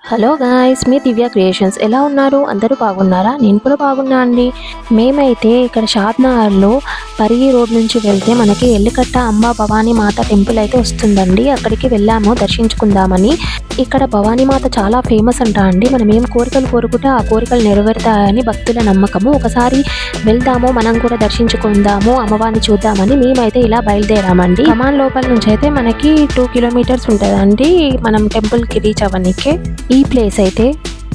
Hello guys, మీ దివ్య creations ఎలా ఉన్నారు? అందరూ బాగున్నారా? నేను కూడా బాగున్నా అండి. మేమైతే ఇక్కడ షాద్నగర్లో పరిగి రోడ్ నుంచి వెళ్తే మనకి ఎల్లికట్ట అంబా భవానీ మాత టెంపుల్ అయితే వస్తుందండి. అక్కడికి వెళ్ళాము దర్శించుకుందామని. ఇక్కడ భవానీ మాత చాలా ఫేమస్ అంట అండి. మనం ఏం కోరికలు కోరుకుంటే ఆ కోరికలు నెరవేరుతాయని భక్తుల నమ్మకము. ఒకసారి వెళ్దాము, మనం కూడా దర్శించుకుందాము, అమ్మవారిని చూద్దామని మేమైతే ఇలా బయలుదేరామండి. కమాన్ లోపల నుంచి అయితే మనకి 2 కిలోమీటర్స్ ఉంటుందండి మనం టెంపుల్కి రీచ్ అవ్వడానికి. ఈ ప్లేస్ అయితే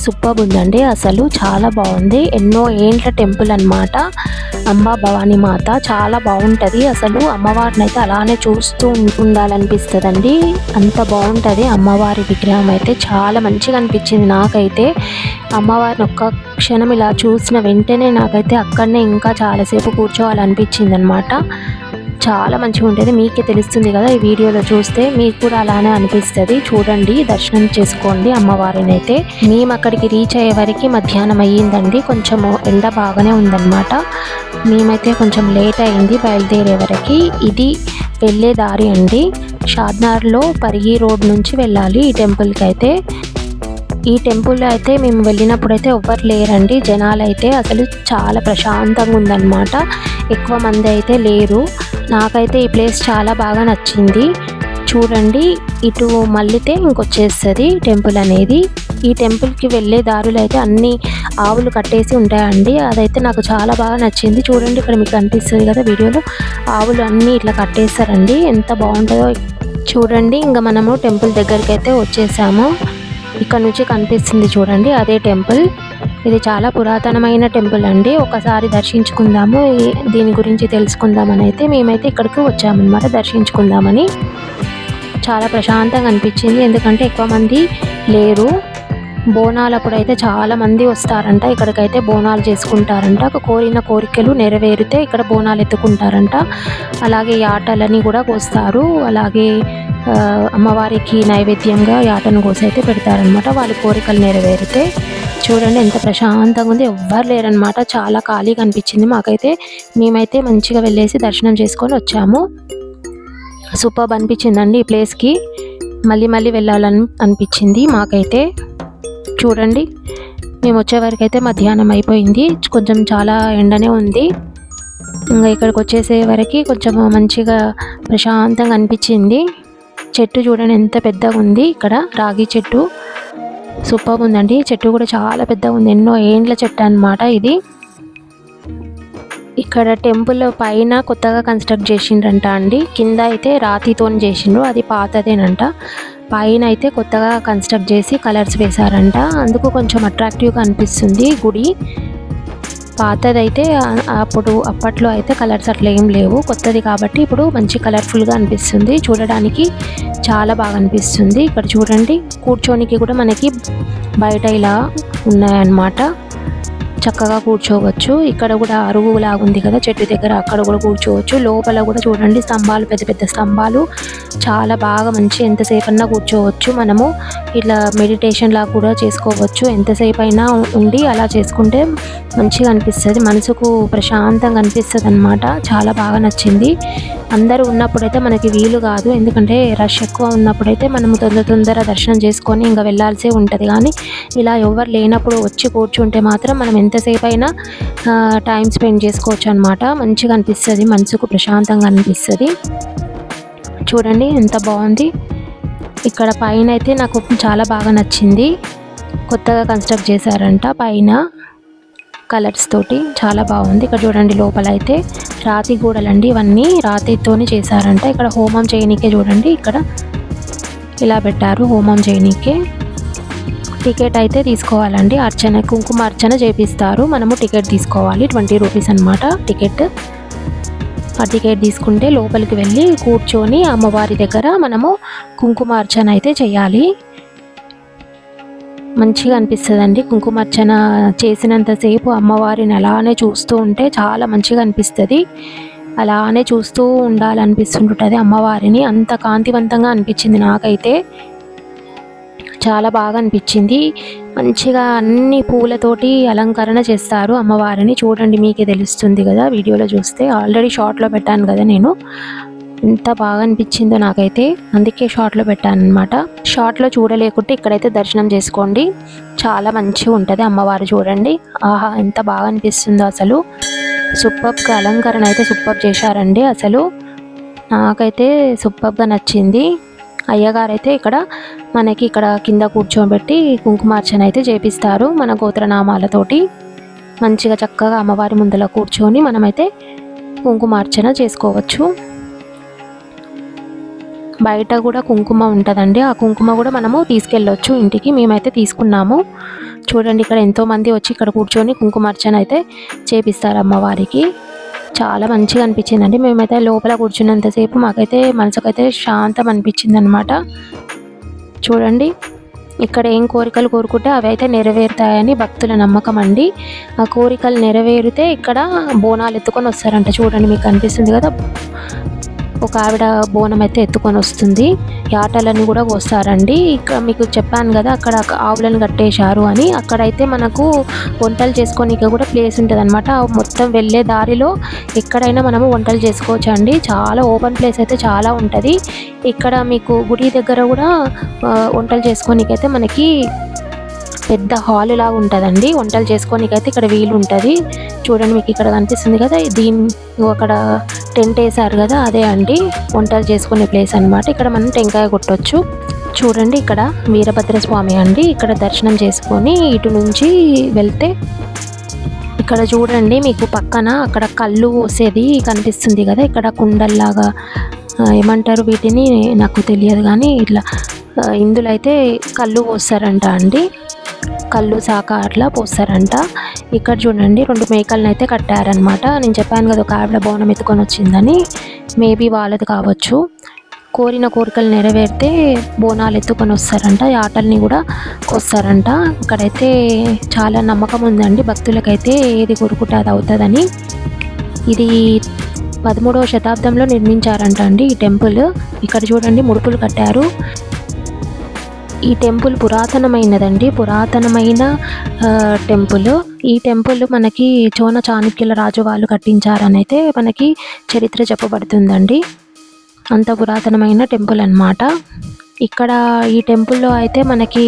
సూపర్ ఉందండి, అసలు చాలా బాగుంది. ఎన్నో ఏండ్ల టెంపుల్ అన్నమాట. అంబా భవానీ మాత చాలా బాగుంటుంది. అసలు అమ్మవారిని అయితే అలానే చూస్తూ ఉండాలనిపిస్తుందండి, అంత బాగుంటుంది. అమ్మవారి విగ్రహం అయితే చాలా మంచిగా అనిపించింది నాకైతే. అమ్మవారిని ఒక్క క్షణం ఇలా చూసిన వెంటనే నాకైతే అక్కడనే ఇంకా చాలాసేపు కూర్చోవాలనిపించింది అనమాట. చాలా మంచిగా ఉంటుంది, మీకే తెలుస్తుంది కదా ఈ వీడియోలో చూస్తే. మీకు కూడా అలానే అనిపిస్తుంది. చూడండి, దర్శనం చేసుకోండి అమ్మవారిని అయితే. మేము అక్కడికి రీచ్ అయ్యే వరకు మధ్యాహ్నం అయ్యిందండి. కొంచెము ఎండ బాగానే ఉందన్నమాట. మేమైతే కొంచెం లేట్ అయింది బయలుదేరే వరకు. ఇది వెళ్ళే దారి అండి. షాద్నగర్లో పరిగి రోడ్ నుంచి వెళ్ళాలి ఈ టెంపుల్కి అయితే. ఈ టెంపుల్ అయితే మేము వెళ్ళినప్పుడు అయితే ఎవ్వరు లేరండి, జనాలు అయితే. అసలు చాలా ప్రశాంతంగా ఉందన్నమాట, ఎక్కువ మంది అయితే లేరు. నాకైతే ఈ ప్లేస్ చాలా బాగా నచ్చింది. చూడండి, ఇటు మళ్ళీతే ఇంకొచ్చేస్తుంది టెంపుల్ అనేది. ఈ టెంపుల్కి వెళ్ళే దారులు అయితే అన్ని ఆవులు కట్టేసి ఉంటాయండి. అదైతే నాకు చాలా బాగా నచ్చింది. చూడండి, ఇక్కడ మీకు కనిపిస్తుంది కదా వీడియోలో, ఆవులు అన్నీ ఇట్లా కట్టేస్తారండి. ఎంత బాగుంటుందో చూడండి. ఇంకా మనము టెంపుల్ దగ్గరికి అయితే వచ్చేసాము. ఇక్కడ నుంచి కనిపిస్తుంది చూడండి, అదే టెంపుల్. ఇది చాలా పురాతనమైన టెంపుల్ అండి. ఒకసారి దర్శించుకుందాము, దీని గురించి తెలుసుకుందామని అయితే మేమైతే ఇక్కడికి వచ్చామన్నమాట, దర్శించుకుందామని. చాలా ప్రశాంతంగా అనిపించింది, ఎందుకంటే ఎక్కువ మంది లేరు. బోనాలప్పుడు అయితే చాలా మంది వస్తారంట ఇక్కడికైతే, బోనాలు చేసుకుంటారంట. కోరిన కోరికలు నెరవేరితే ఇక్కడ బోనాలు ఎత్తుకుంటారంట. అలాగే యాటలని కూడా కోస్తారు. అలాగే అమ్మవారికి నైవేద్యంగా యాటను కోసి అయితే పెడతారనమాట, వాళ్ళ కోరికలు నెరవేరితే. చూడండి ఎంత ప్రశాంతంగా ఉంది, ఎవ్వరు లేరనమాట. చాలా ఖాళీగా అనిపించింది మాకైతే. మేమైతే మంచిగా వెళ్ళేసి దర్శనం చేసుకొని వచ్చాము. సూపర్ అనిపించిందండి ఈ ప్లేస్కి. మళ్ళీ మళ్ళీ వెళ్ళాలని అనిపించింది మాకైతే. చూడండి, మేము వచ్చేవరకు అయితే మధ్యాహ్నం అయిపోయింది. కొంచెం చాలా ఎండనే ఉంది. ఇంకా ఇక్కడికి వచ్చేసే వరకు కొంచెం మంచిగా ప్రశాంతంగా అనిపించింది. చెట్టు చూడండి ఎంత పెద్దగా ఉంది, ఇక్కడ రాగి చెట్టు సూపర్ ఉందండి. చెట్టు కూడా చాలా పెద్దగా ఉంది, ఎన్నో ఏండ్ల చెట్టు అన్నమాట ఇది. ఇక్కడ టెంపుల్ పైన కొత్తగా కన్స్ట్రక్ట్ చేసిండ్రంట అండి. కింద అయితే రాతితో చేసిండ్రు, అది పాతదేనంట. పైన అయితే కొత్తగా కన్స్ట్రక్ట్ చేసి కలర్స్ వేశారంట, అందుకు కొంచెం అట్రాక్టివ్గా అనిపిస్తుంది గుడి. పాతదైతే అప్పట్లో అయితే కలర్స్ అట్లా ఏం లేవు, కొత్తది కాబట్టి ఇప్పుడు మంచి కలర్ఫుల్గా అనిపిస్తుంది. చూడడానికి చాలా బాగా అనిపిస్తుంది. ఇక్కడ చూడండి, కూర్చోనికి కూడా మనకి బయట ఇలా ఉన్నాయన్నమాట, చక్కగా కూర్చోవచ్చు. ఇక్కడ కూడా అరుగు లాగా ఉంది కదా చెట్టు దగ్గర, అక్కడ కూడా కూర్చోవచ్చు. లోపల కూడా చూడండి, స్తంభాలు, పెద్ద పెద్ద స్తంభాలు, చాలా బాగా మంచి ఎంతసేపు అయినా కూర్చోవచ్చు. మనము ఇట్లా మెడిటేషన్ లాగా కూడా చేసుకోవచ్చు, ఎంతసేపు అయినా ఉండి అలా చేసుకుంటే మంచిగా అనిపిస్తుంది, మనసుకు ప్రశాంతంగా అనిపిస్తుంది అన్నమాట. చాలా బాగా నచ్చింది. అందరూ ఉన్నప్పుడైతే మనకి వీలు కాదు, ఎందుకంటే రష్ ఎక్కువ ఉన్నప్పుడైతే మనము తొందర దర్శనం చేసుకొని ఇంకా వెళ్ళాల్సి ఉంటుంది. కానీ ఇలా ఎవరు లేనప్పుడు వచ్చి కూర్చుంటే మాత్రం మనం ఎంతసేపు అయినా టైం స్పెండ్ చేసుకోవచ్చు అనమాట. మంచిగా అనిపిస్తుంది, మనసుకు ప్రశాంతంగా అనిపిస్తుంది. చూడండి ఎంత బాగుంది. ఇక్కడ పైన అయితే నాకు చాలా బాగా నచ్చింది, కొత్తగా కన్స్ట్రక్ట్ చేశారంట పైన కలర్స్ తోటి, చాలా బాగుంది. ఇక్కడ చూడండి, లోపల అయితే రాతి గోడలండి, ఇవన్నీ రాతితోనే చేశారంట. ఇక్కడ హోమం చేయనీకే చూడండి, ఇక్కడ ఇలా పెట్టారు హోమం చేయనీకే. టికెట్ అయితే తీసుకోవాలండి, అర్చన కుంకుమ అర్చన చేపిస్తారు. మనము టికెట్ తీసుకోవాలి, 20 రూపీస్ అనమాట టికెట్. ఆ టికెట్ తీసుకుంటే లోపలికి వెళ్ళి కూర్చొని అమ్మవారి దగ్గర మనము కుంకుమ అర్చన అయితే చేయాలి. మంచిగా అనిపిస్తుందండి కుంకుమార్చన చేసినంతసేపు. అమ్మవారిని అలానే చూస్తూ ఉంటే చాలా మంచిగా అనిపిస్తుంది, అలానే చూస్తూ ఉండాలనిపిస్తుంటుంది అమ్మవారిని. అంత కాంతివంతంగా అనిపించింది నాకైతే, చాలా బాగా అనిపించింది. మంచిగా అన్ని పూలతోటి అలంకరణ చేస్తారు అమ్మవారిని. చూడండి, మీకే తెలుస్తుంది కదా వీడియోలో చూస్తే. ఆల్రెడీ షార్ట్లో పెట్టాను కదా నేను. ఎంత బాగా అనిపించిందో నాకైతే, అందుకే షార్ట్లో పెట్టాను అనమాట. షార్ట్లో చూడలేకుంటే ఇక్కడైతే దర్శనం చేసుకోండి, చాలా మంచిగా ఉంటుంది అమ్మవారు. చూడండి, ఆహా ఎంత బాగా అనిపిస్తుందో అసలు. సూపర్గా అలంకరణ అయితే సూపర్ చేశారండి అసలు. నాకైతే సూపర్గా నచ్చింది. అయ్యగారు అయితే మనకి ఇక్కడ కింద కూర్చోబెట్టి కుంకుమార్చన అయితే చేపిస్తారు మన గోత్రనామాలతోటి. మంచిగా చక్కగా అమ్మవారి ముందర కూర్చొని మనమైతే కుంకుమార్చన చేసుకోవచ్చు. బయట కూడా కుంకుమ ఉంటుందండి, ఆ కుంకుమ కూడా మనము తీసుకెళ్ళవచ్చు ఇంటికి. మేమైతే తీసుకున్నాము. చూడండి, ఇక్కడ ఎంతోమంది వచ్చి ఇక్కడ కూర్చొని కుంకుమార్చన అయితే చేపిస్తారు అమ్మవారికి. చాలా మంచిగా అనిపించిందండి. మేమైతే లోపల కూర్చున్నంతసేపు మాకైతే మనసుకైతే శాంతం అనిపించింది అనమాట. చూడండి, ఇక్కడ ఏం కోరికలు కోరుకుంటే అవి అయితే నెరవేరుతాయని భక్తుల నమ్మకం అండి. ఆ కోరికలు నెరవేరితే ఇక్కడ బోనాలు ఎత్తుకొని వస్తారంట. చూడండి, మీకు కనిపిస్తుంది కదా, ఒక ఆవిడ బోనం అయితే ఎత్తుకొని వస్తుంది. యాటలను కూడా కోస్తారండి. ఇక్కడ మీకు చెప్పాను కదా, అక్కడ ఆవులను కట్టేశారు అని. అక్కడైతే మనకు వంటలు చేసుకోనికి కూడా ప్లేస్ ఉంటుంది అనమాట. మొత్తం వెళ్ళే దారిలో ఎక్కడైనా మనము వంటలు చేసుకోవచ్చు అండి. చాలా ఓపెన్ ప్లేస్ అయితే చాలా ఉంటుంది. ఇక్కడ మీకు గుడి దగ్గర కూడా వంటలు చేసుకోనికైతే మనకి పెద్ద హాల్ లాగా ఉంటుందండి. వంటలు చేసుకోనికైతే ఇక్కడ వీలు ఉంటుంది. చూడండి, మీకు ఇక్కడ కనిపిస్తుంది కదా, అక్కడ టెంట్ వేసారు కదా, అదే అండి వంటలు చేసుకునే ప్లేస్ అనమాట. ఇక్కడ మనం టెంకాయ కొట్టవచ్చు. చూడండి, ఇక్కడ వీరభద్రస్వామి అండి. ఇక్కడ దర్శనం చేసుకొని ఇటు నుంచి వెళ్తే ఇక్కడ చూడండి, మీకు పక్కన అక్కడ కళ్ళు పోసేది కనిపిస్తుంది కదా, ఇక్కడ కుండల్లాగా ఏమంటారు వీటిని నాకు తెలియదు, కానీ ఇట్లా ఇందులో అయితే కళ్ళు పోస్తారంట అండి. కళ్ళు శాఖ అట్లా పోస్తారంట. ఇక్కడ చూడండి, 2 మేకలను అయితే కట్టారనమాట. నేను చెప్పాను కదా, ఒక ఆవిడ బోనం ఎత్తుకొని వచ్చిందని, మేబీ వాళ్ళది కావచ్చు. కోరిన కోరికలు నెరవేరితే బోనాలు ఎత్తుకొని వస్తారంట, ఆటల్ని కూడా కోస్తారంట. ఇక్కడైతే చాలా నమ్మకం ఉందండి భక్తులకైతే, ఏది కోరుకుంటే అది అవుతుందని. ఇది 13వ శతాబ్దంలో నిర్మించారంట అండి ఈ టెంపుల్. ఇక్కడ చూడండి, ముడుపులు కట్టారు. ఈ టెంపుల్ పురాతనమైనదండి, పురాతనమైన టెంపుల్. ఈ టెంపుల్ మనకి చోళ చాణక్యుల రాజు వాళ్ళు కట్టించారని అయితే మనకి చరిత్ర చెప్పబడుతుందండి. అంత పురాతనమైన టెంపుల్ అన్నమాట. ఇక్కడ ఈ టెంపుల్లో అయితే మనకి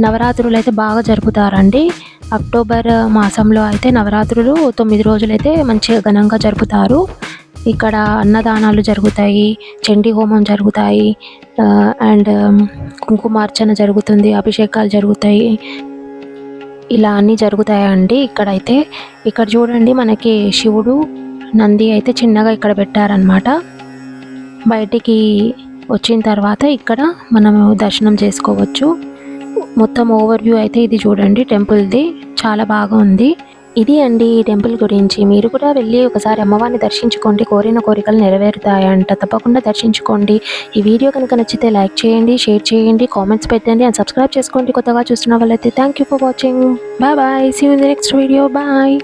నవరాత్రులు అయితే బాగా జరుపుతారండి. అక్టోబర్ మాసంలో అయితే నవరాత్రులు 9 రోజులైతే మంచిగా ఘనంగా జరుపుతారు. ఇక్కడ అన్నదానాలు జరుగుతాయి, చండీ హోమం జరుగుతాయి, అండ్ కుంకుమార్చన జరుగుతుంది, అభిషేకాలు జరుగుతాయి, ఇలా అన్నీ జరుగుతాయండి ఇక్కడైతే. ఇక్కడ చూడండి, మనకి శివుడు నంది అయితే చిన్నగా ఇక్కడ పెట్టారనమాట. బయటికి వచ్చిన తర్వాత ఇక్కడ మనము దర్శనం చేసుకోవచ్చు. మొత్తం ఓవర్వ్యూ అయితే ఇది చూడండి టెంపుల్ది, చాలా బాగా ఉంది. ఇది అండి ఈ టెంపుల్ గురించి. మీరు కూడా వెళ్ళి ఒకసారి అమ్మవారిని దర్శించుకోండి, కోరిన కోరికలు నెరవేరుతాయంట. తప్పకుండా దర్శించుకోండి. ఈ వీడియో కనుక నచ్చితే లైక్ చేయండి, షేర్ చేయండి, కామెంట్స్ పెట్టండి అండ్ సబ్స్క్రైబ్ చేసుకోండి కొత్తగా చూస్తున్న వాళ్ళైతే. Thank you for watching. Bye bye. See you in the next video. Bye.